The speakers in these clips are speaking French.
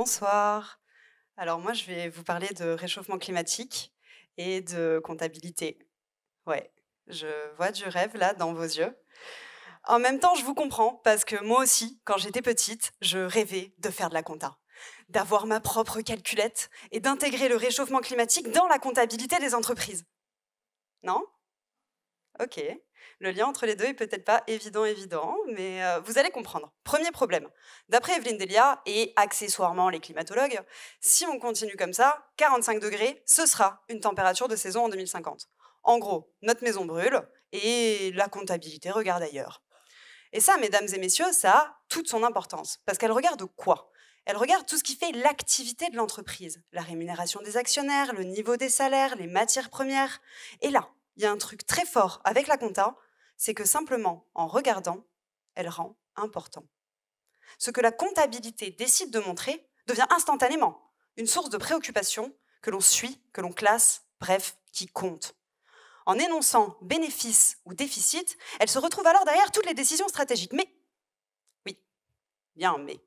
Bonsoir. Alors moi, je vais vous parler de réchauffement climatique et de comptabilité. Ouais, je vois du rêve là dans vos yeux. En même temps, je vous comprends parce que moi aussi, quand j'étais petite, je rêvais de faire de la compta, d'avoir ma propre calculette et d'intégrer le réchauffement climatique dans la comptabilité des entreprises. Non? Ok. Le lien entre les deux est peut-être pas évident, mais vous allez comprendre. Premier problème. D'après Evelyne Delia et accessoirement les climatologues, si on continue comme ça, 45 degrés, ce sera une température de saison en 2050. En gros, notre maison brûle et la comptabilité regarde ailleurs. Et ça, mesdames et messieurs, ça a toute son importance. Parce qu'elle regarde quoi? Elle regarde tout ce qui fait l'activité de l'entreprise, la rémunération des actionnaires, le niveau des salaires, les matières premières. Et là, il y a un truc très fort avec la compta, c'est que simplement, en regardant, elle rend important. Ce que la comptabilité décide de montrer devient instantanément une source de préoccupation que l'on suit, que l'on classe, bref, qui compte. En énonçant bénéfice ou déficit, elle se retrouve alors derrière toutes les décisions stratégiques. Mais, oui, bien, mais,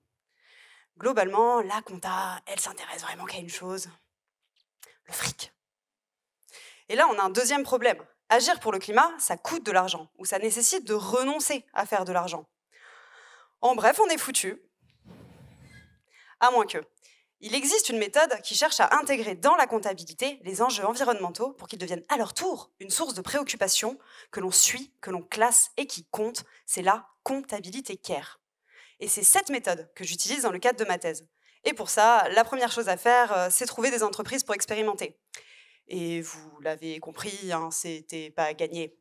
globalement, la compta, elle s'intéresse vraiment qu'à une chose, le fric. Et là, on a un deuxième problème. Agir pour le climat, ça coûte de l'argent, ou ça nécessite de renoncer à faire de l'argent. En bref, on est foutu. À moins que. Il existe une méthode qui cherche à intégrer dans la comptabilité les enjeux environnementaux pour qu'ils deviennent à leur tour une source de préoccupation que l'on suit, que l'on classe et qui compte. C'est la comptabilité CARE. Et c'est cette méthode que j'utilise dans le cadre de ma thèse. Et pour ça, la première chose à faire, c'est trouver des entreprises pour expérimenter. Et vous l'avez compris, hein, c'était pas gagné.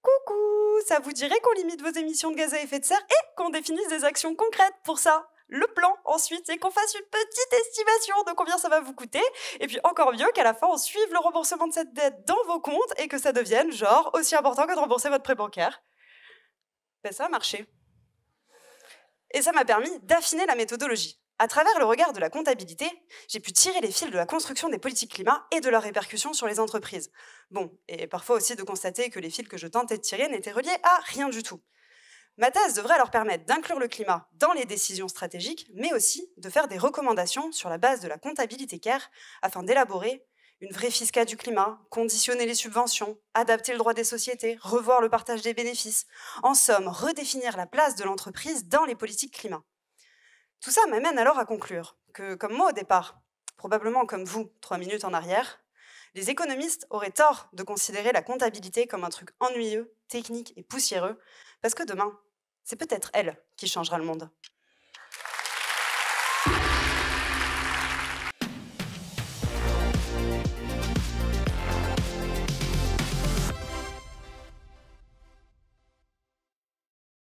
Coucou, ça vous dirait qu'on limite vos émissions de gaz à effet de serre et qu'on définisse des actions concrètes pour ça? Le plan ensuite, c'est qu'on fasse une petite estimation de combien ça va vous coûter, et puis encore mieux qu'à la fin on suive le remboursement de cette dette dans vos comptes et que ça devienne genre aussi important que de rembourser votre prêt bancaire. Ben ça a marché. Et ça m'a permis d'affiner la méthodologie. À travers le regard de la comptabilité, j'ai pu tirer les fils de la construction des politiques climat et de leurs répercussions sur les entreprises. Bon, et parfois aussi de constater que les fils que je tentais de tirer n'étaient reliés à rien du tout. Ma thèse devrait leur permettre d'inclure le climat dans les décisions stratégiques, mais aussi de faire des recommandations sur la base de la comptabilité CARE afin d'élaborer une vraie fiscale du climat, conditionner les subventions, adapter le droit des sociétés, revoir le partage des bénéfices. En somme, redéfinir la place de l'entreprise dans les politiques climat. Tout ça m'amène alors à conclure que, comme moi au départ, probablement comme vous 3 minutes en arrière, les économistes auraient tort de considérer la comptabilité comme un truc ennuyeux, technique et poussiéreux, parce que demain, c'est peut-être elle qui changera le monde.